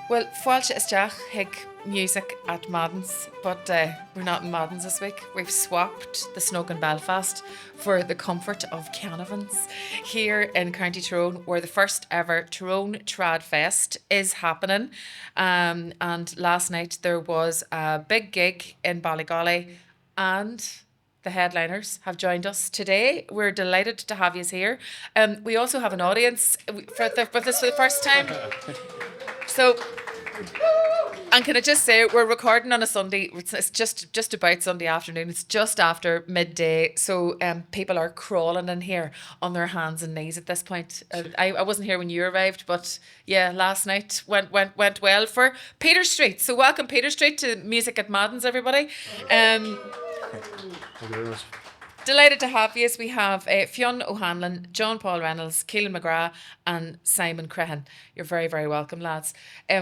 Well, fáilte isteach hiag music at Madden's, but we're not in Madden's this week. We've swapped the Snug in Belfast for the comfort of Canavans here in County Tyrone, where the first ever Tyrone Tradfest is happening. And last night there was a big gig in Ballygolly, and the headliners have joined us today. We're delighted to have you here. We also have an audience for this for the first time. So, and can I just say, we're recording on a Sunday. It's just about Sunday afternoon. It's just after midday. So people are crawling in here on their hands and knees at this point. I wasn't here when you arrived, but yeah, last night went well for Peter Street. So welcome Peter Street to Music at Madden's, everybody. Thank you very much. Delighted to have you. We have Fionn O'Hanlon, John Paul Reynolds, Keelan McGrath and Simon Crehan. You're very, very welcome, lads.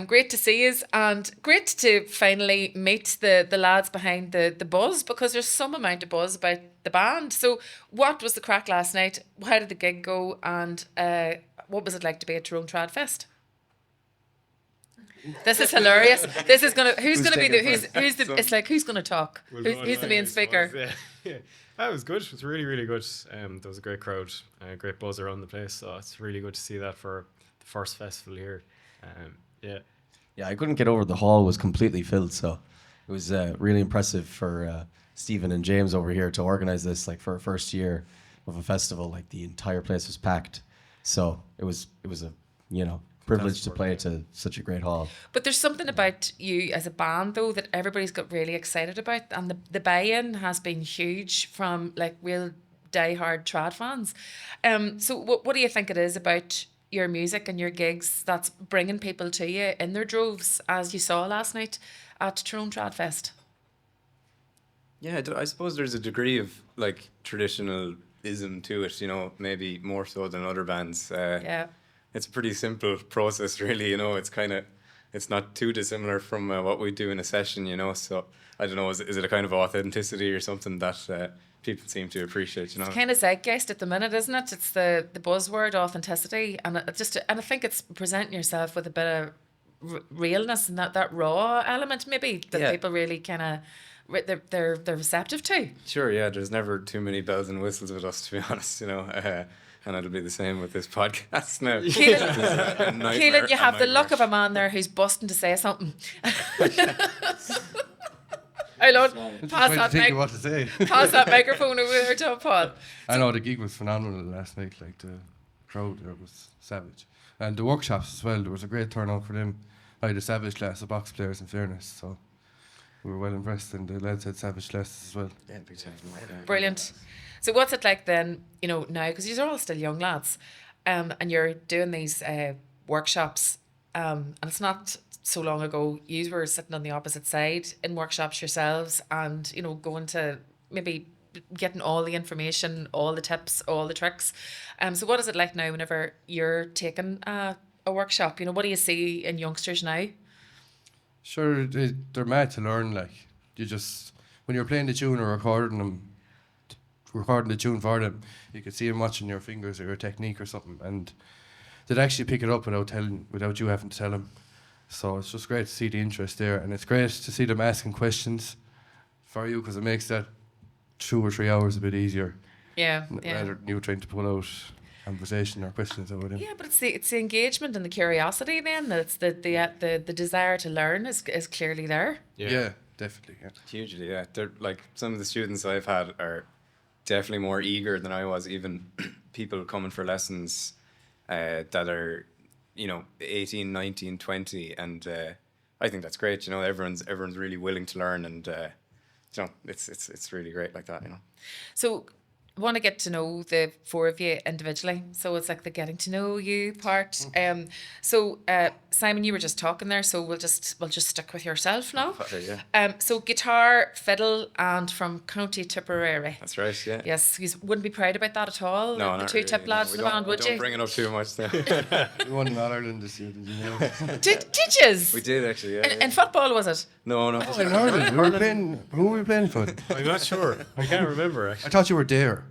Great to see you and great to finally meet the lads behind the buzz, because there's some amount of buzz about the band. So what was the crack last night? How did the gig go? And what was it like to be at Tyrone Tradfest? This is hilarious. This is who's gonna talk? Who's the main speaker? Yeah. That was good. It was really, really good. There was a great crowd, great buzz around the place. So it's really good to see that for the first festival here. Yeah, I couldn't get over. The hall was completely filled, so it was really impressive for Stephen and James over here to organise this. Like for a first year of a festival, like the entire place was packed. So it was a privilege to play to such a great hall. But there's something about you as a band, though, that everybody's got really excited about, and the buy-in has been huge from like real die-hard trad fans. So what do you think it is about your music and your gigs that's bringing people to you in their droves, as you saw last night at Tyrone Tradfest? Yeah, I suppose there's a degree of like traditionalism to it, maybe more so than other bands. Yeah. It's a pretty simple process, really. It's not too dissimilar from what we do in a session, So I don't know, is it a kind of authenticity or something that people seem to appreciate? It's kind of zeitgeist at the minute, isn't it? It's the buzzword authenticity, and I think it's presenting yourself with a bit of realness and that raw element, maybe that people really kind of they're receptive to. Sure, yeah. There's never too many bells and whistles with us, to be honest. And it'll be the same with this podcast now. Keelan, you have the look of a man there who's busting to say something. Hey, Lord, pass that microphone over there to Paul. I know the gig was phenomenal last night. Like the crowd there was savage, and the workshops as well. There was a great turnout for them. I had a savage class of box players, in fairness, so we were well impressed, and the lads had savage classes as well. Yeah, big time. Brilliant. So what's it like then, now, because you're all still young lads, and you're doing these workshops, and it's not so long ago you were sitting on the opposite side in workshops yourselves and, going to maybe getting all the information, all the tips, all the tricks. So what is it like now whenever you're taking a workshop? What do you see in youngsters now? Sure, they're mad to learn. Like, when you're playing the tune or recording the tune for them, you could see them watching your fingers or your technique or something, and they'd actually pick it up without you having to tell them. So it's just great to see the interest there, and it's great to see them asking questions for you, because it makes that 2 or 3 hours a bit easier. Yeah. Rather than you trying to pull out conversation or questions over them. Yeah, but it's the engagement and the curiosity then. It's the desire to learn is clearly there. Yeah, definitely. Yeah. Hugely, yeah. They're like, some of the students I've had are definitely more eager than I was. Even people coming for lessons that are 18, 19, 20, and I think that's great. Everyone's really willing to learn, and it's really great like that. So I want to get to know the four of you individually. So it's like the getting to know you part. So Simon, you were just talking there, so we'll just stick with yourself now. So guitar, fiddle, and from County Tipperary. That's right, yeah. Yes, you wouldn't be proud about that at all. No, the not two really, tip lads in the band, would you? Don't bring it up too much now. We won in Ireland this year, did you know? Did yous? We did actually, yeah. In football, was it? No. In Ireland. Who were we playing for? I'm not sure. I can't remember, actually. I thought you were there.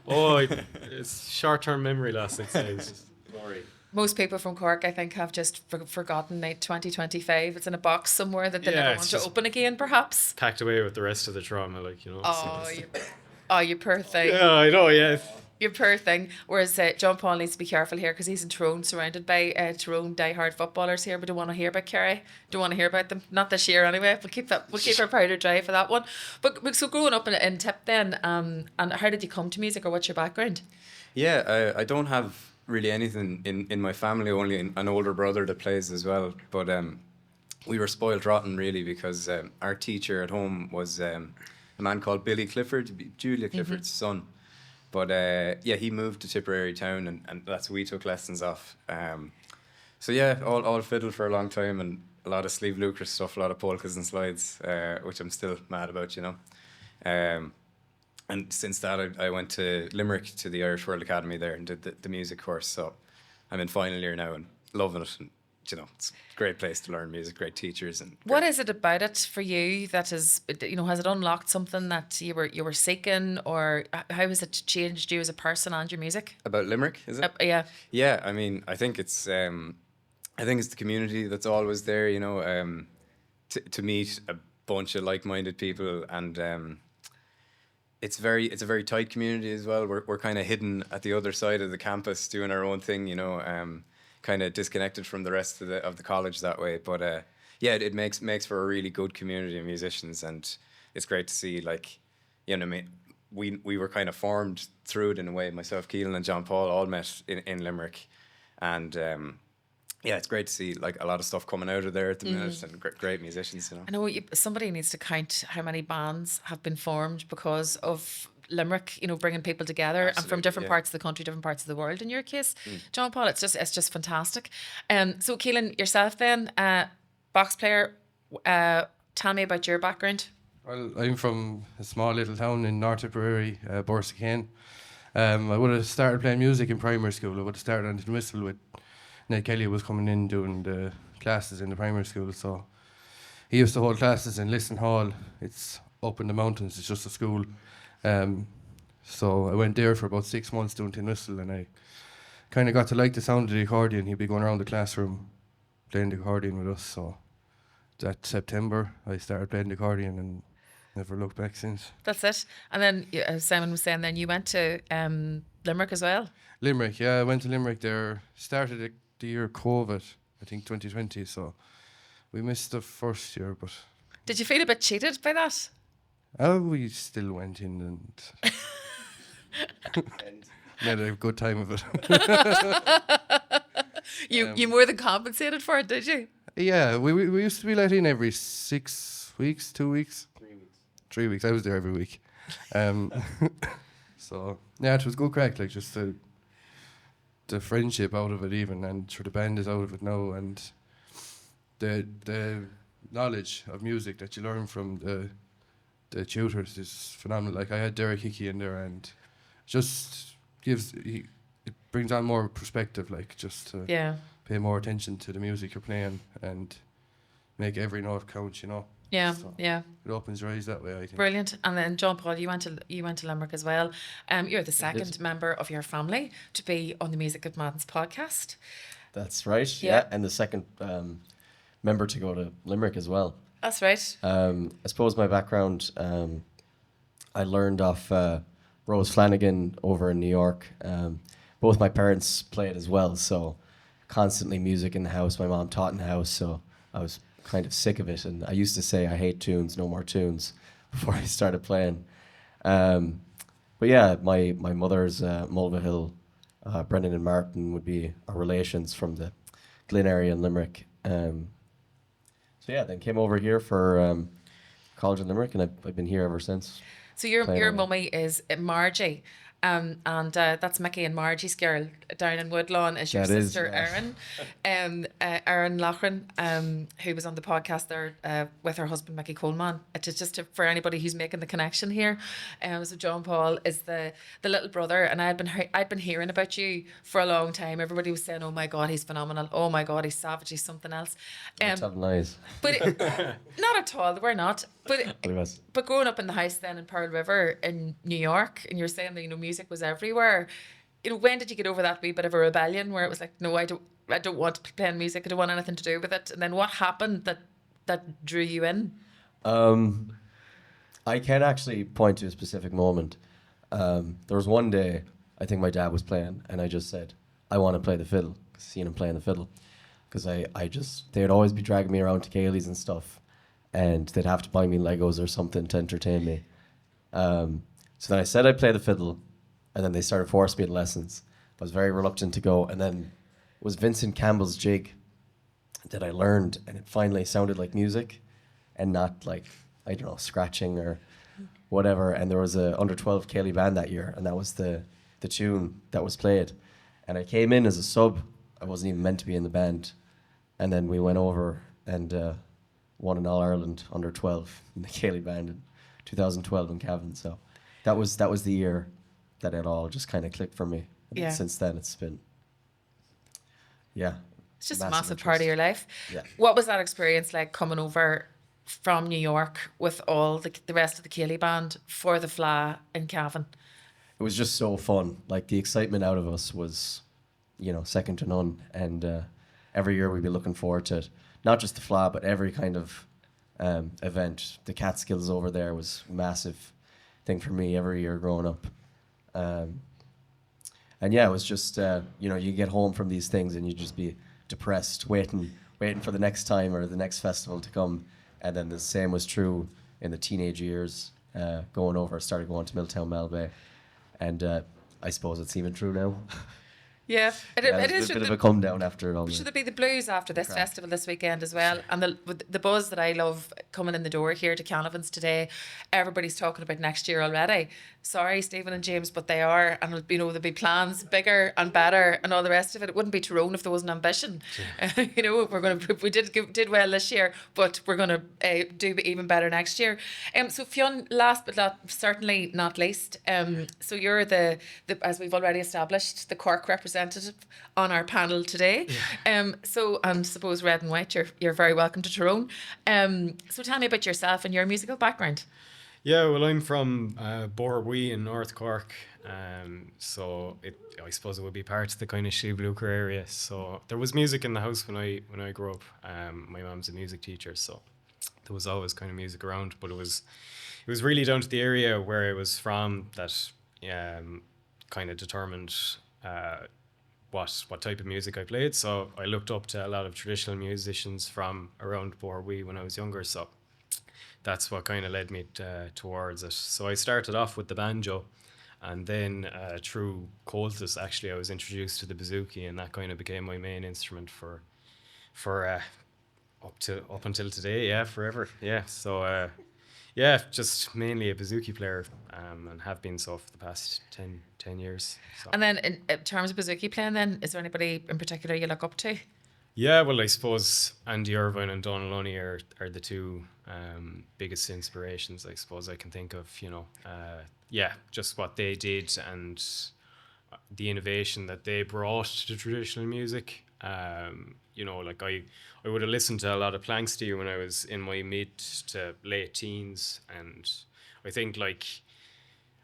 Oh, it's short-term memory loss, I'd say. It's just blurry. most people from Cork, I think, have just forgotten 2025. It's in a box somewhere that they Yeah, never it's want to just- open again, perhaps. Packed away with the rest of the trauma, like, you know. Oh, so- you poor thing. yeah, I know. Yeah. You poor thing. Whereas John Paul needs to be careful here because he's in Tyrone, surrounded by Tyrone diehard footballers here. We don't want to hear about Kerry. Don't want to hear about them. Not this year anyway. We'll keep that. We'll keep our powder dry for that one. But so growing up in Tip then, and how did you come to music, or what's your background? Yeah, I don't have really anything in my family, only an older brother that plays as well. But we were spoiled rotten, really, because our teacher at home was a man called Billy Clifford, Julia Clifford's son. But yeah, he moved to Tipperary town, and that's who we took lessons off. So yeah, all fiddle for a long time, and a lot of Sleeve Lucas stuff, a lot of polkas and slides, which I'm still mad about, you know. And since that, I went to Limerick to the Irish World Academy there and did the music course. So I'm in final year now and loving it. And, you know, it's a great place to learn music, great teachers. And What is it about it for you that is, you know, has it unlocked something that you were seeking, or how has it changed you as a person and your music? About Limerick, is it? Yeah. Yeah, I mean, I think it's the community that's always there, you know, to meet a bunch of like-minded people, and it's a very tight community as well. We're kind of hidden at the other side of the campus doing our own thing, you know, kind of disconnected from the rest of the college that way. But yeah, it makes for a really good community of musicians, and it's great to see, like, you know, we were kind of formed through it in a way. Myself, Keelan, and John Paul all met in Limerick, and yeah, it's great to see, like, a lot of stuff coming out of there at the minute, and great musicians, you know. I know somebody needs to count how many bands have been formed because of Limerick, you know, bringing people together and from Absolutely, different yeah. parts of the country, different parts of the world. In your case, John Paul, it's just fantastic. So Keelan, yourself then, box player. Tell me about your background. Well, I'm from a small little town in North Tipperary, Borsikane. I would have started playing music in primary school. I would have started on the whistle with Ned Kelly was coming in doing the classes in the primary school. So he used to hold classes in Liston Hall. It's up in the mountains. It's just a school. So I went there for about 6 months doing tin whistle, and I kind of got to like the sound of the accordion. He'd be going around the classroom playing the accordion with us. So that September, I started playing the accordion and never looked back since. That's it. And then, as Simon was saying, then you went to Limerick as well. Limerick, yeah, I went to Limerick there. Started the year COVID, I think 2020. So we missed the first year, but Did you feel a bit cheated by that? we still went in and made a good time of it. You more than compensated for it, did you? Yeah, we used to be let in every 6 weeks, 2 weeks. 3 weeks. I was there every week. So yeah, it was good crack. Like, just the friendship out of it, even, and sure, the band is out of it now, and the knowledge of music that you learn from the tutors is phenomenal. Like, I had Derek Hickey in there, and just it brings on more perspective. Like, just to Yeah. pay more attention to the music you're playing and make every note count, you know. Yeah, So yeah. it opens your eyes that way, I think. Brilliant. And then John Paul, you went to Limerick as well. You're the second member of your family to be on the Music of Madden's podcast. That's right. Yeah. Yeah, and the second member to go to Limerick as well. That's right. I suppose my background, I learned off Rose Flanagan over in New York. Both my parents played as well, so constantly music in the house. My mom taught in the house, so I was kind of sick of it. And I used to say, I hate tunes, no more tunes, before I started playing. But yeah, my mother's Mulva Hill, Brendan and Martin would be our relations from the Glyn area in Limerick. So yeah, then came over here for college in Limerick, and I've been here ever since. So your Playing on it. mummy is Margie, and that's Mickey and Margie's girl down in Woodlawn is your That is, sister yeah. Erin, Erin Loughran, who was on the podcast there with her husband Mickey Coleman. It's just for anybody who's making the connection here. So John Paul is the little brother, and I'd been hearing about you for a long time. Everybody was saying, "Oh my God, he's phenomenal! Oh my God, he's savage! He's something else." Telling lies. But not at all. We're not. But it was. But growing up in the house then in Pearl River in New York, and you're saying that, you know, music was everywhere. when did you get over that wee bit of a rebellion where it was like, no, I don't want to be playing music. I don't want anything to do with it. And then what happened that drew you in? I can't actually point to a specific moment. There was one day, I think my dad was playing, and I just said, I want to play the fiddle, seeing him playing the fiddle. Because they'd always be dragging me around to Gailey's and stuff, and they'd have to buy me Legos or something to entertain me. So then I said I'd play the fiddle, and then they started forcing me to lessons. I was very reluctant to go, and then it was Vincent Campbell's jig that I learned, and it finally sounded like music, and not like, I don't know, scratching or whatever. And there was a under 12 Cayley band that year, and that was the tune that was played. And I came in as a sub. I wasn't even meant to be in the band. And then we went over and won an All-Ireland under 12 in the Cayley band in 2012 in Cavan. So that was the year that it all just kind of clicked for me. And Yeah. since then it's been, It's just a massive interest. part of your life. Yeah. What was that experience like coming over from New York with all the rest of the Cayley band for the Fleadh in Cavan? It was just so fun. Like the excitement out of us was, second to none. And every year we'd be looking forward to it. Not just the Fleadh, but every kind of event. The Catskills over there was a massive thing for me every year growing up. And yeah, it was just, you get home from these things and you just be depressed, waiting for the next time or the next festival to come. And then the same was true in the teenage years, started going to Milltown Malbay. And I suppose it's even true now. Yeah, it is. There's a bit of a come down after it all. Should there be the blues after this festival this weekend as well? And the buzz that I love coming in the door here to Canavans today, everybody's talking about next year already. Sorry, Stephen and James, but they are. And, there'll be plans bigger and better and all the rest of it. It wouldn't be Tyrone if there wasn't ambition. We did well this year, but we're going to do even better next year. So Fionn, last but certainly not least, so you're the as we've already established, the Cork representative on our panel today. So and suppose red and white, you're very welcome to Tyrone. So tell me about yourself and your musical background. Yeah, well, I'm from Borwee in North Cork, so I suppose it would be part of the kind of Shiblucher area. So there was music in the house when I grew up. My mum's a music teacher, so there was always kind of music around. But it was really down to the area where I was from that kind of determined what type of music I played. So I looked up to a lot of traditional musicians from around Borwee when I was younger. So that's what kind of led me towards it. So I started off with the banjo, and then through Coltis, actually, I was introduced to the bouzouki, and that kind of became my main instrument for up until today. Yeah, forever. Yeah. So just mainly a bouzouki player, and have been so for the past 10 years. So. And then in terms of bouzouki playing, then is there anybody in particular you look up to? Yeah, well, I suppose Andy Irvine and Donal Lunny are the two biggest inspirations I suppose I can think of, just what they did and the innovation that they brought to traditional music. I would have listened to a lot of Planksty when I was in my mid to late teens, and I think like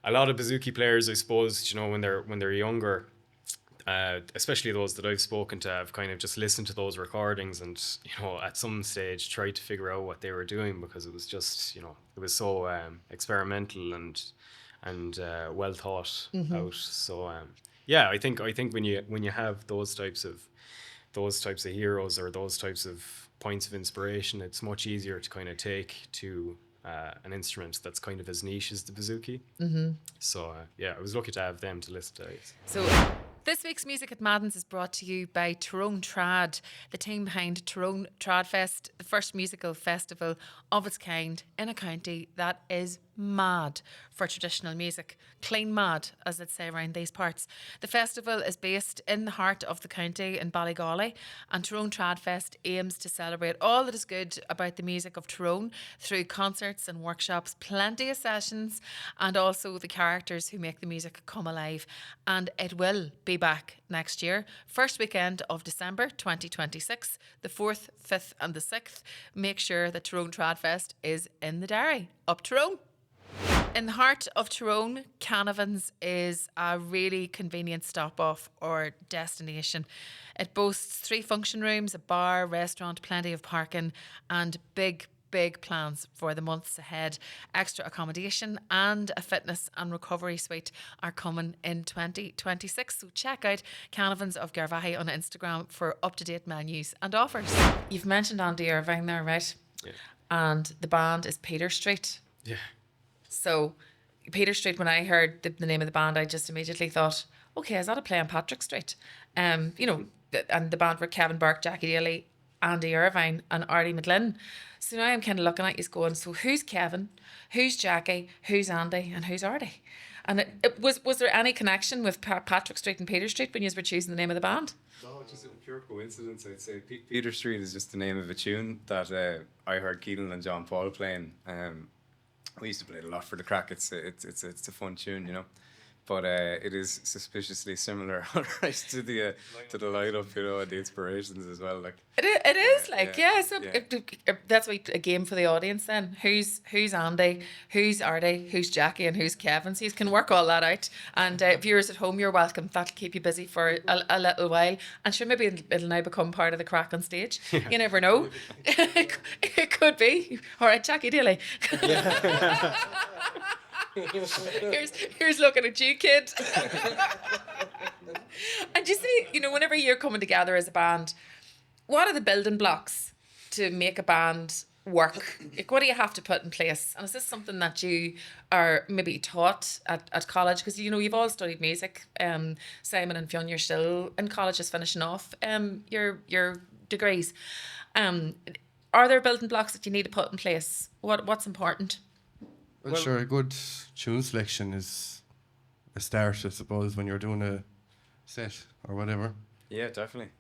a lot of bouzouki players, I suppose, when they're younger, especially those that I've spoken to, have kind of just listened to those recordings and, at some stage tried to figure out what they were doing, because it was just, it was so experimental and well thought out. So I think when you have those types of heroes or those types of points of inspiration, it's much easier to kind of take to an instrument that's kind of as niche as the bouzouki. So I was lucky to have them to listen to. So this week's Music at Madden's is brought to you by Tyrone Trad, the team behind Tyrone Tradfest, the first musical festival of its kind in a county that is mad for traditional music. Clean mad, as they'd say around these parts. The festival is based in the heart of the county in Ballygawley, and Tyrone Tradfest aims to celebrate all that is good about the music of Tyrone through concerts and workshops, plenty of sessions, and also the characters who make the music come alive. And it will be back next year, first weekend of December 2026, the 4th, 5th and the 6th. Make sure that Tyrone Tradfest is in the diary. Up Tyrone! In the heart of Tyrone, Canavans is a really convenient stop off or destination. It boasts 3 function rooms, a bar, restaurant, plenty of parking, and big plans for the months ahead. Extra accommodation and a fitness and recovery suite are coming in 2026. So check out Canavans of Garvaghey on Instagram for up-to-date menus and offers. You've mentioned Andy Irvine there, right? Yeah. And the band is Peter Street. Yeah. So, Peter Street, when I heard the name of the band, I just immediately thought, okay, is that a play on Patrick Street? And the band were Kevin Burke, Jackie Daly, Andy Irvine, and Artie McGlynn. So now I'm kind of looking at you going, so who's Kevin, who's Jackie, who's Andy, and who's Artie? And was there any connection with Patrick Street and Peter Street when you were choosing the name of the band? No, it's just a pure coincidence. I'd say Peter Street is just the name of a tune that I heard Keelan and John Paul playing. We used to play it a lot for the crack. It's a fun tune, but it is suspiciously similar, all right, to the lineup, and the inspirations as well. Like It is like yeah. So yeah. that's a game for the audience then. Who's Andy, who's Artie, who's Jackie, and who's Kevin? So you can work all that out. And viewers at home, you're welcome. That'll keep you busy for a little while. And sure, maybe it'll now become part of the crack on stage. You never know. It could be. All right, Jackie Daly. Here's looking at you, kid. And you see, whenever you're coming together as a band, what are the building blocks to make a band work? Like, what do you have to put in place? And is this something that you are maybe taught at college? Because you've all studied music. Simon and Fionn, you're still in college, just finishing off your degrees. Are there building blocks that you need to put in place? What's important? Well, sure, a good tune selection is a start, I suppose, when you're doing a set or whatever. Yeah, definitely.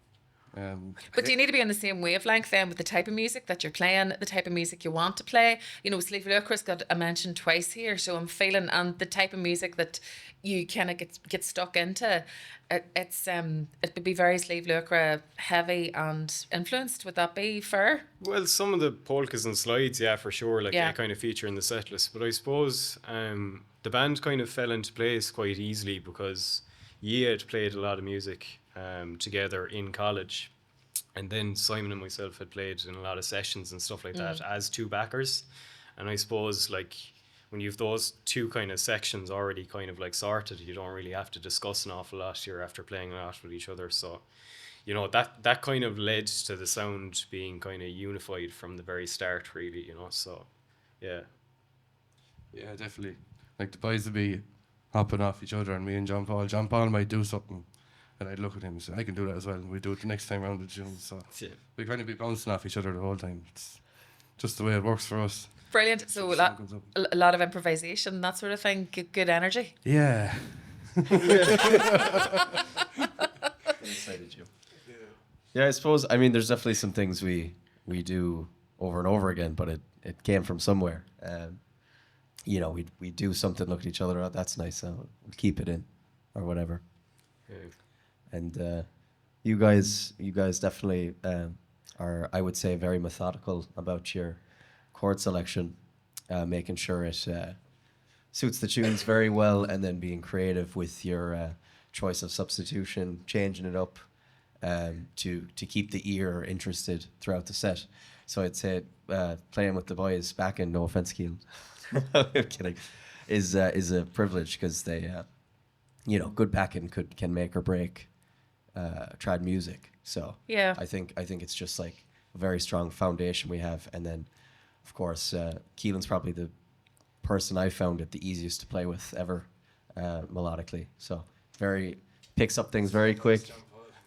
But do you need to be on the same wavelength then with the type of music that you're playing, the type of music you want to play? Fleadh Lucas got a mention twice here, so I'm feeling, and the type of music that you kind of get stuck into, it would be very Fleadh Lucas heavy and influenced. Would that be fair? Well, some of the polkas and slides, yeah, for sure, Yeah. they kind of feature in the set list. But I suppose the band kind of fell into place quite easily because Ye had played a lot of music together in college, and then Simon and myself had played in a lot of sessions and stuff like that as 2 backers. And I suppose when you've those 2 kind of sections already kind of sorted, you don't really have to discuss an awful lot. You're after playing a lot with each other, so that kind of led to the sound being kind of unified from the very start, really. So yeah, Definitely. Like, the boys would be hopping off each other, and me and John Paul might do something, and I'd look at him and say, I can do that as well, and we do it the next time round the tune. So yeah. we kind of be bouncing off each other the whole time. It's just the way it works for us. Brilliant. So a lot of improvisation, that sort of thing. Good energy. Yeah. Excited you. Yeah, I suppose. I mean, there's definitely some things we do over and over again, but it came from somewhere. We do something, look at each other. Oh, that's nice. We'll keep it in, or whatever. Yeah. And you guys definitely are, I would say, very methodical about your chord selection, making sure it suits the tunes very well, and then being creative with your choice of substitution, changing it up to keep the ear interested throughout the set. So I'd say playing with the boys back in, no offense, Keelan, I'm kidding, is a privilege, because they, good backing can make or break trad music. So Yeah. I think it's just a very strong foundation we have, and then of course Keelan's probably the person I found it the easiest to play with ever, melodically. So picks up things very quick.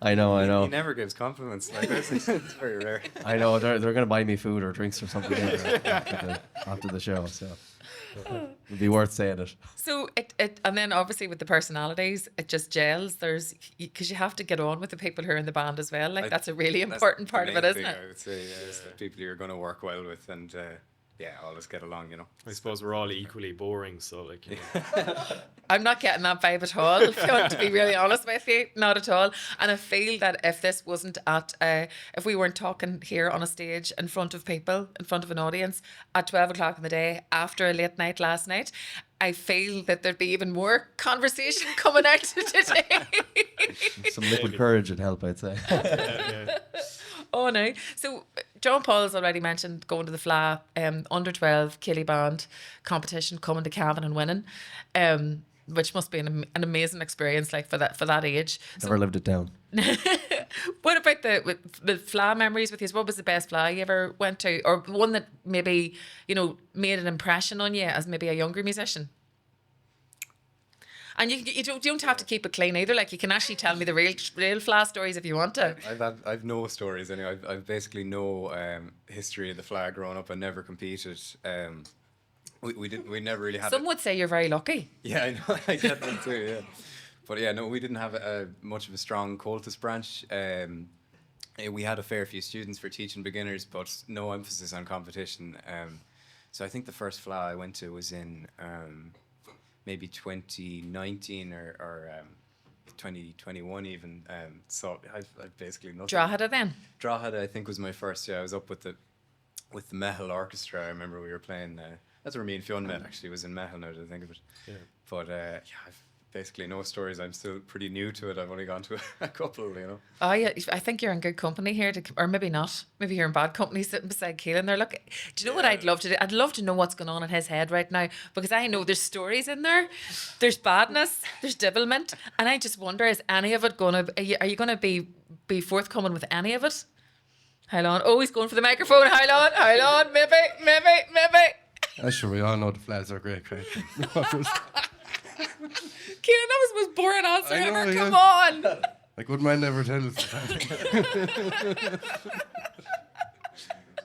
I know. He never gives compliments like this. It's very rare. I know they're gonna buy me food or drinks or something after the show, so it'd be worth saying it. So it and then obviously with the personalities, it just gels. Because you have to get on with the people who are in the band as well. That's a really important part of it, isn't it? I would say, it's the people you're going to work well with, and always get along. I suppose we're all equally boring, so I'm not getting that vibe at all, if you want to be really honest with you. Not at all. And I feel that if this wasn't if we weren't talking here on a stage in front of people, in front of an audience at 12 o'clock in the day after a late night last night, I feel that there'd be even more conversation coming out today. Some liquid courage would help, I'd say. Oh no! So John Paul has already mentioned going to the Fleadh under 12 Killy band competition, coming to Cavan and winning, which must be an amazing experience, like for that age. Never lived it down. What about the Fleadh memories with you? What was the best Fleadh you ever went to, or one that maybe made an impression on you as maybe a younger musician? And you don't have to keep it clean either. Like, you can actually tell me the real Fleadh stories if you want to. I've no stories anyway. I've basically no history of the Fleadh growing up. I never competed. We never really had. Some would say you're very lucky. Yeah, I know. I get that too. Yeah, but yeah, no, we didn't have much of a strong cultus branch. We had a fair few students for teaching beginners, but no emphasis on competition. So I think the first Fleadh I went to was in maybe 2019 or 2021 even. So I've basically nothing. Drogheda then? Drogheda, I think, was my first. Yeah, I was up with the Mehel Orchestra. I remember we were playing. That's where me and Fionn met. Actually, was in Mehel. Now that I think of it. Yeah. But I've basically no stories. I'm still pretty new to it. I've only gone to a couple. Oh yeah, I think you're in good company here, or maybe not. Maybe you're in bad company sitting beside Keelan there. Look, do you know what I'd love to do? I'd love to know what's going on in his head right now, because I know there's stories in there. There's badness, there's devilment, and I just wonder, is any of it going to? Are you going to be forthcoming with any of it? Hold on. Oh, he's going for the microphone. Hold on. Maybe. Sure, we all know the Fleadhs are great, right? Keelan, that was the most boring answer I know, ever. yeah. Come on. Like, good man never tells us.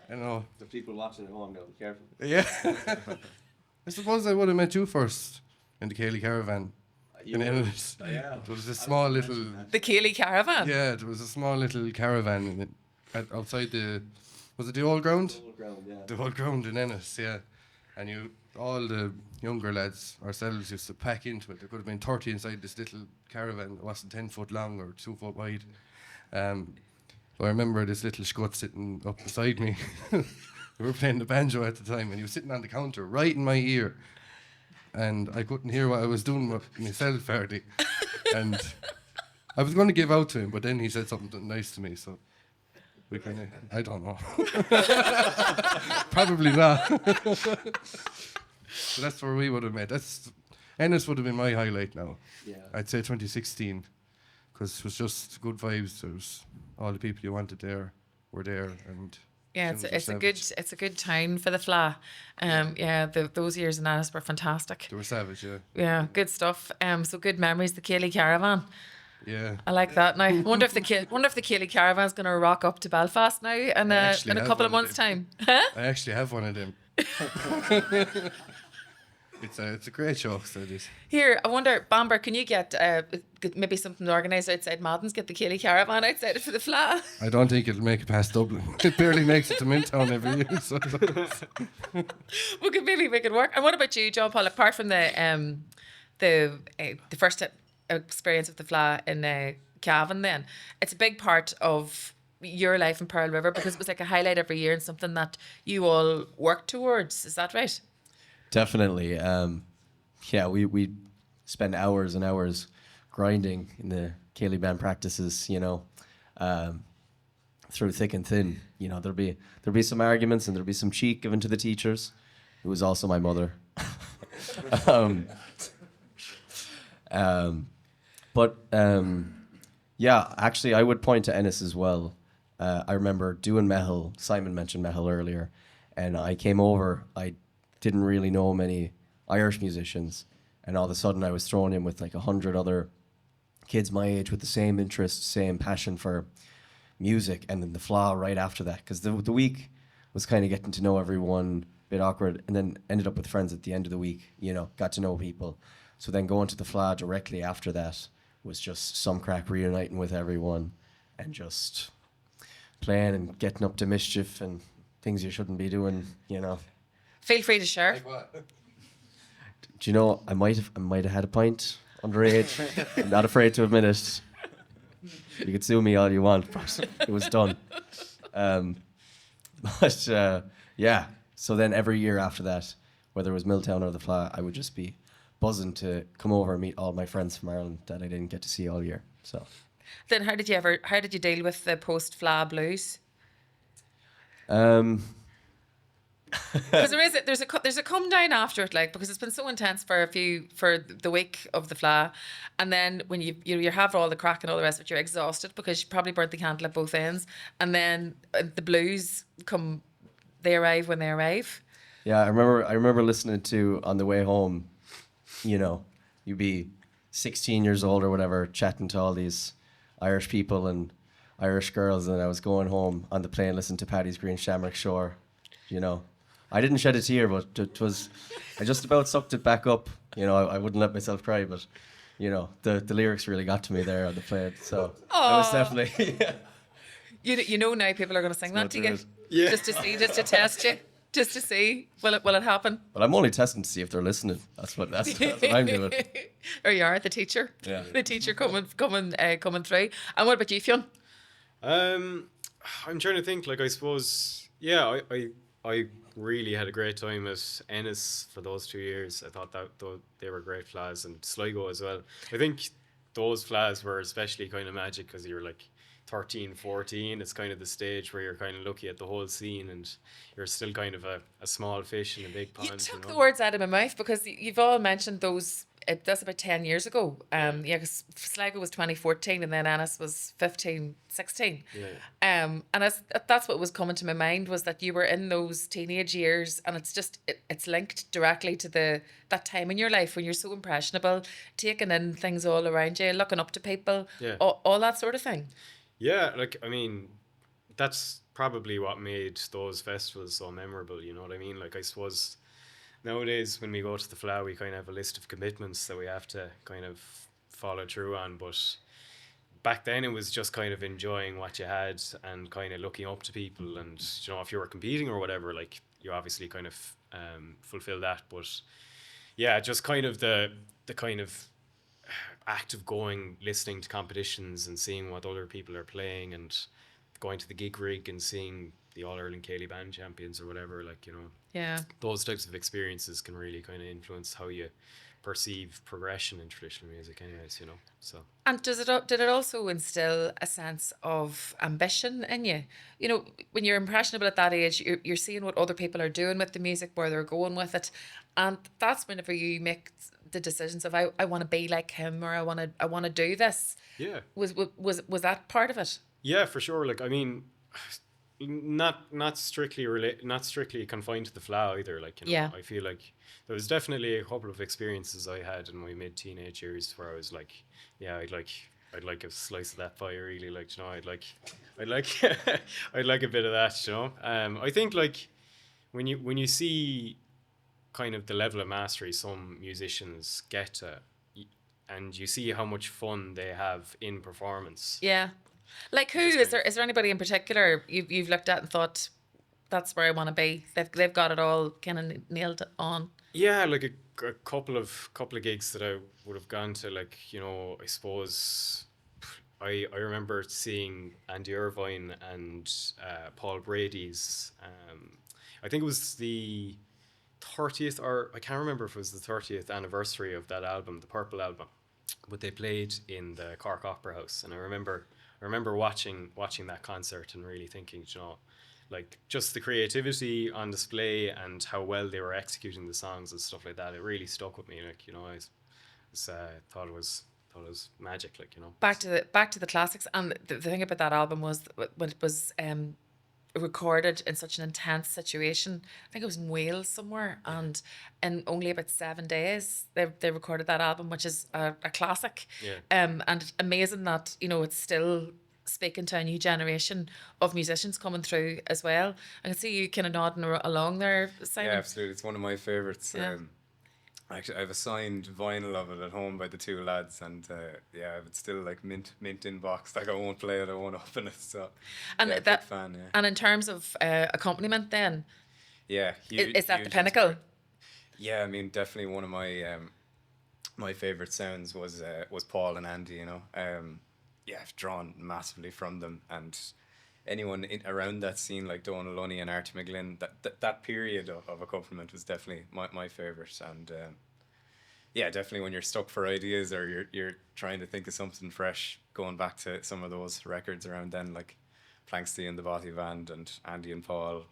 I know. The people watching at home, be careful. Yeah. I suppose I would have met you first in the Cayley Caravan. In Ennis. Yeah. It was a small little. The Keeley Caravan. Yeah, there was a small little caravan outside the. Was it the old ground? The old ground in Ennis, yeah. And all the younger lads ourselves used to pack into it. There could have been 30 inside this little caravan that wasn't 10 foot long or 2 foot wide. So I remember this little scot sitting up beside me. We were playing the banjo at the time, and he was sitting on the counter right in my ear. And I couldn't hear what I was doing with myself hardly. And I was going to give out to him, but then he said something nice to me, so we kind of, I don't know. Probably not. So that's where we would have met. Ennis would have been my highlight now. Yeah. I'd say 2016, because it was just good vibes. There was all the people you wanted there were there, and yeah, it's a good time for the Fleadh. Those years in Ennis were fantastic. they were savage. Yeah, good stuff. So good memories. The Keeley Caravan. Yeah. I like that. Now, I wonder if the Keeley Caravan's going to rock up to Belfast now in a couple of months' time. Huh? I actually have one of them. It's a great show, so it is. Here, I wonder, Bamber, can you get maybe something organised outside Madden's, get the Keeley Caravan outside for the Fleadh? I don't think it'll make it past Dublin. It barely makes it to Mintown every year. So. We could maybe make it work. And what about you, John Paul? Apart from the first experience of the Fleadh in Cavan, then it's a big part of your life in Pearl River, because it was like a highlight every year and something that you all work towards. Is that right? Definitely. We spend hours and hours grinding in the Cayley band practices, through thick and thin. There'll be some arguments and there'll be some cheek given to the teachers, who was also my mother. Actually, I would point to Ennis as well. I remember doing Mehel. Simon mentioned Mehel earlier, and I came over. I didn't really know many Irish musicians, and all of a sudden I was thrown in with like 100 other kids my age with the same interest, same passion for music, and then the Fleadh right after that, because the week was kind of getting to know everyone, a bit awkward, and then ended up with friends at the end of the week, got to know people. So then going to the Fleadh directly after that was just some crack, reuniting with everyone and just playing and getting up to mischief and things you shouldn't be doing, Feel free to share. Like what? Do you know, I might have had a pint underage. I'm not afraid to admit it. You can sue me all you want, but it was done. So then every year after that, whether it was Milltown or the Fleadh, I would just be buzzing to come over and meet all my friends from Ireland that I didn't get to see all year. So Then how did you deal with the post Fleadh blues? um, Because there's a come down after it, like, because it's been so intense for the week of the Fleadh, and then when you have all the crack and all the rest of it, you're exhausted because you probably burnt the candle at both ends, and then the blues come, they arrive when they arrive. yeah, I remember listening to on the way home, you know, you'd be 16 years old or whatever, chatting to all these Irish people and Irish girls, and I was going home on the plane listening to Paddy's Green Shamrock Shore, you know. I didn't shed a tear, but it was, I just about sucked it back up. You know, I wouldn't let myself cry, but, you know, the lyrics really got to me there on the plane. So I was definitely, You know now people are going to sing that to you, Yeah. just to test you, just to see will it happen. but I'm only testing to see if they're listening. That's what I'm doing. Or you are the teacher. Yeah. The teacher coming through. And what about you, Fionn? I'm trying to think. Like, I suppose, yeah, I really had a great time at Ennis for those 2 years. I thought that they were great Fleadhs, and Sligo as well. I think those Fleadhs were especially kind of magic because you're like 13, 14. It's kind of the stage where you're kind of looking at the whole scene, and you're still kind of a small fish in a big pond. You took know? the words out of my mouth because you've all mentioned those. That's about 10 years ago. Yeah, because Sligo was 2014 and then Ennis was 15, 16. Yeah. And that's what was coming to my mind was that you were in those teenage years, and it's just it's linked directly to that time in your life when you're so impressionable, taking in things all around you, looking up to people, Yeah. all that sort of thing. Yeah, like, I mean, that's probably what made those festivals so memorable, you know what I mean? Like, I suppose nowadays when we go to the Fleadh, we kind of have a list of commitments that we have to kind of follow through on, but back then it was just kind of enjoying what you had and kind of looking up to people, and, you know, if you were competing or whatever, like, you obviously kind of fulfill that, but yeah, just kind of the kind of act of going, listening to competitions and seeing what other people are playing, and going to the gig rig and seeing the All-Ireland Céilí Band champions or whatever, like, you know, Yeah. those types of experiences can really kind of influence how you perceive progression in traditional music anyways, you know. So And did it also instill a sense of ambition in you? You know, when you're impressionable at that age, you're seeing what other people are doing with the music, where they're going with it, and that's whenever you make the decisions of I want to be like him, or I want to do this. yeah. Was that part of it? Yeah, for sure. Like, I mean, not strictly confined to the Fleadh either. Like, you know, Yeah. I feel like there was definitely a couple of experiences I had in my mid-teenage years where I was like, yeah, I'd like a slice of that pie, really. Like, you know, I'd like I'd like a bit of that, you know. I think, like, when you see kind of the level of mastery some musicians get to, and you see how much fun they have in performance. Yeah. Like, who is there anybody in particular you've looked at and thought that's where I want to be? They've got it all kind of nailed on. Yeah, like a couple of gigs that I would have gone to, like, you know, I suppose I remember seeing Andy Irvine and Paul Brady's. I think it was the 30th, or I can't remember if it was the 30th anniversary of that album, the Purple album, but they played in the Cork Opera House, and I remember watching that concert and really thinking, you know, like, just the creativity on display and how well they were executing the songs and stuff like that. It really stuck with me. Like, you know, I thought it was magic. Like, you know. Back to the classics, and the thing about that album was when it was recorded in such an intense situation. I think it was in Wales somewhere, and in only about 7 days they recorded that album, which is a classic. Yeah. And amazing that, you know, it's still speaking to a new generation of musicians coming through as well. I can see you kind of nodding along there, Simon. Yeah, absolutely. It's one of my favourites. Yeah. Actually, I have a signed vinyl of it at home by the two lads, and yeah, I have it still, like, mint in box. Like, I won't play it, I won't open it. So, And yeah, that big fan. Yeah, and in terms of accompaniment, then yeah. is that the huge pinnacle? inspiration. Yeah, I mean, definitely one of my my favourite sounds was Paul and Andy. You know, yeah, I've drawn massively from them, and anyone around that scene, like Donal Lunny and Artie McGlynn, that period of accompaniment was definitely my favourite. And yeah, definitely when you're stuck for ideas or you're trying to think of something fresh, going back to some of those records around then, like Planksty and the Bothy Band and Andy and Paul,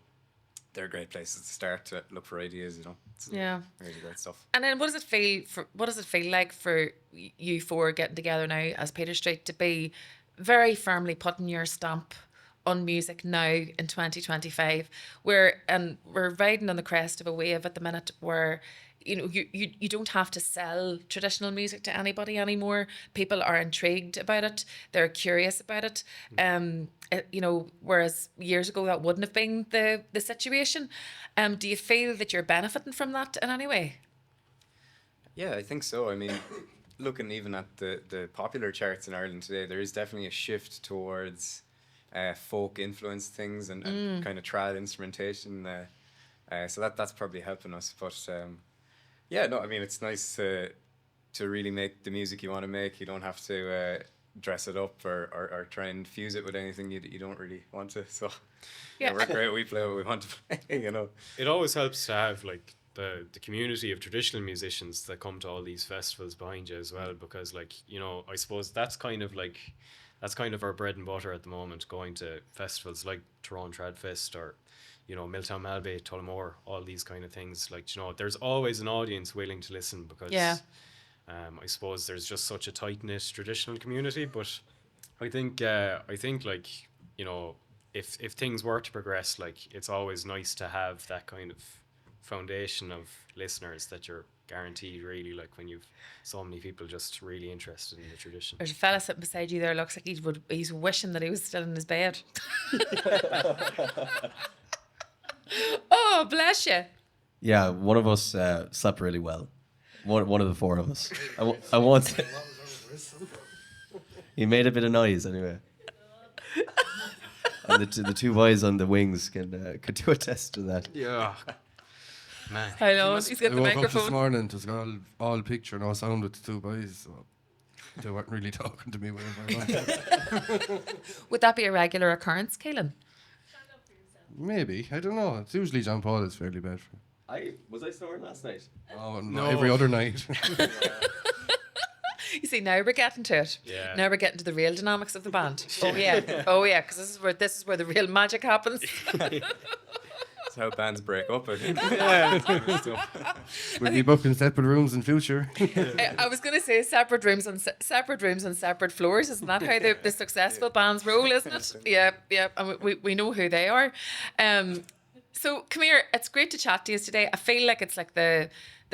they're great places to start to look for ideas. It's Yeah. really great stuff. And then what does it feel like for you four getting together now as Peter Street to be very firmly putting your stamp on music now in 2025? We're riding on the crest of a wave at the minute where you don't have to sell traditional music to anybody anymore. People are intrigued about it. They're curious about it. Whereas years ago that wouldn't have been the situation. Do you feel that you're benefiting from that in any way? Yeah, I think so. I mean, looking even at the popular charts in Ireland today, there is definitely a shift towards folk influenced things and kind of trad instrumentation. So that's probably helping us. But yeah, no, I mean, it's nice to really make the music you want to make. You don't have to dress it up or try and fuse it with anything you don't really want to. So yeah, we're great. We play what we want to play. It always helps to have like the community of traditional musicians that come to all these festivals behind you as well, because like, I suppose that's kind of our bread and butter at the moment, going to festivals like Tyrone Tradfest or Milltown Malbay, Tullamore, all these kind of things. Like, there's always an audience willing to listen because I suppose there's just such a tight-knit traditional community. But I think like, if things were to progress, like, it's always nice to have that kind of foundation of listeners that you're guaranteed, really, like when you've so many people just really interested in the tradition. There's a fella sitting beside you there, looks like he's wishing that he was still in his bed. Oh, bless you. Yeah, one of us slept really well. One of the four of us. I won't say. He made a bit of noise anyway. And the two boys on the wings could do a test to that. Yeah. Man. I know, he's got the I woke up this microphone. morning, there's all picture, no sound with the two boys, so they weren't really talking to me whenever I wanted. Would that be a regular occurrence, Caelan? Maybe, I don't know. It's usually John Paul is fairly bad for. Was I snoring last night? Oh, No. every other night. You see, now we're getting to it. Yeah. Now we're getting to the real dynamics of the band. Oh yeah, because this is where the real magic happens. That's how bands break up, I think. We'll be booking separate rooms in future. I was going to say separate rooms on separate floors. Isn't that how the successful bands roll? Isn't it? Yeah. And we know who they are. So come here. It's great to chat to you today. I feel like it's like the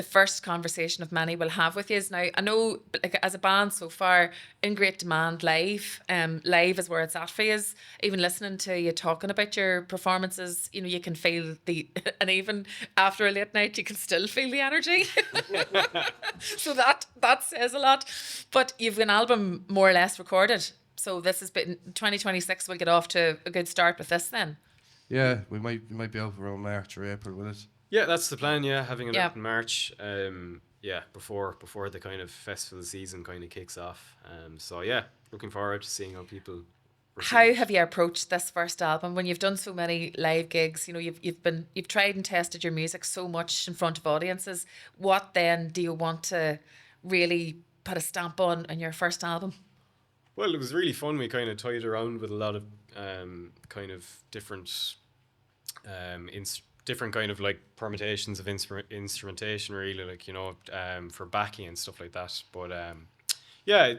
first conversation of many we'll have with you. Now, I know, like, as a band so far, in great demand live. Live is where it's at for you. Even listening to you talking about your performances, you can feel and even after a late night, you can still feel the energy. So that says a lot. But you've an album more or less recorded. So this has been 2026. We'll get off to a good start with this then. Yeah, we might be out around March or April with it. Yeah, that's the plan. Yeah, having it Yeah. out in March. Before the kind of festival season kind of kicks off. So yeah, looking forward to seeing how people. How have you approached this first album when you've done so many live gigs? You've tried and tested your music so much in front of audiences. What then do you want to really put a stamp on your first album? Well, it was really fun. We kind of toyed around with a lot of kind of different different kind of like permutations of instrumentation, really, like, for backing and stuff like that. But yeah,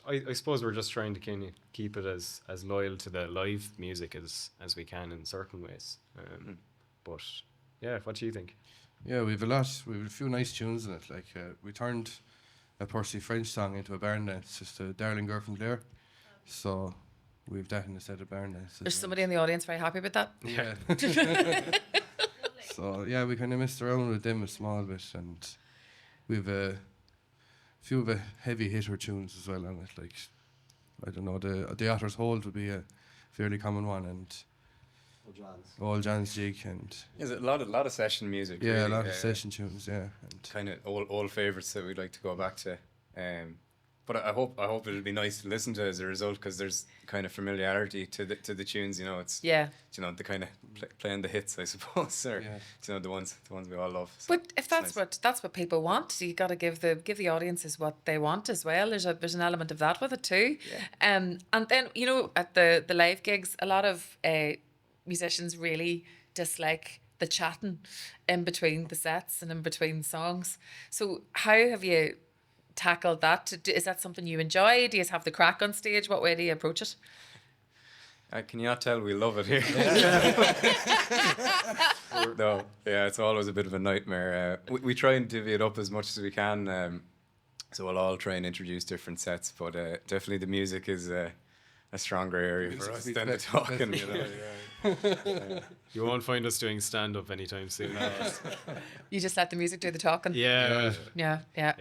I suppose we're just trying to kind of keep it as loyal to the live music as we can in certain ways. But yeah, what do you think? Yeah, we've a few nice tunes in it. Like we turned a Percy French song into a barn dance, just a Darling Girl from Blair. So we've that in a set of barn dance. There's somebody in the audience very happy about that. Yeah. So yeah, we kind of messed around with them a small bit, and we've a few of the heavy hitter tunes as well on it. Like, I don't know, the Otter's Hold would be a fairly common one, and Old John's Jig, and There's a lot of session music. yeah, really, a lot of session tunes, yeah, and kind of old favorites that we'd like to go back to. but I hope it'll be nice to listen to as a result, because there's kind of familiarity to the tunes. You know, it's Yeah. you know, the kind of playing the hits, I suppose, or Yeah. you know, the ones we all love. So But if that's what people want, you got to give the audiences what they want as well. There's an element of that with it too. And then, you know, at the live gigs, a lot of musicians really dislike the chatting in between the sets and in between songs. So how have you tackled that? Is that something you enjoy? Do you have the crack on stage? What way do you approach it? Can you not tell we love it here? No, yeah, it's always a bit of a nightmare. We try and divvy it up as much as we can. So we'll all try and introduce different sets, but definitely the music is a stronger area for us than the talking. You know, You won't find us doing stand up anytime soon. You just let the music do the talking. Yeah. Yeah. Yeah.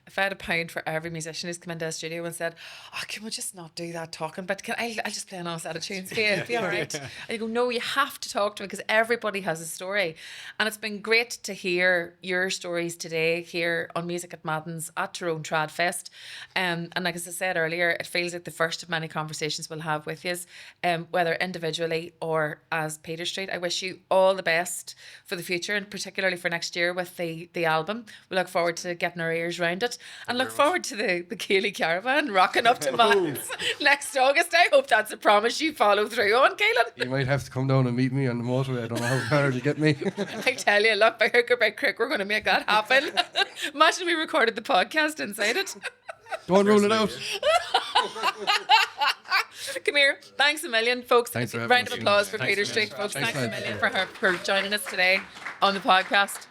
If I had £1 for every musician who's come into a studio and said, "Oh, can we just not do that talking? But I'll just play an all set of tunes. Be all right." And you go, "No, you have to talk to me, because everybody has a story." And it's been great to hear your stories today here on Music at Madden's at Tyrone Tradfest. And like as I said earlier, it feels like the first of many conversations we'll have with you, whether individually or as Peter Street. I wish you all the best for the future, and particularly for next year with the album. We look forward to getting our ears round it, and look forward to the Keely Caravan rocking up to Madden's next August. I hope that's a promise you follow through on, Caelan. You might have to come down and meet me on the motorway. I don't know how hard you get me. I tell you, look, by hook or by crook, we're going to make that happen. Imagine we recorded the podcast inside it. Don't rule it out. Come here. Thanks a million, folks. Thanks for having Round of us. applause for Thanks Peter very Street, much. folks. Thanks, Thanks a lads. million for joining us today on the podcast.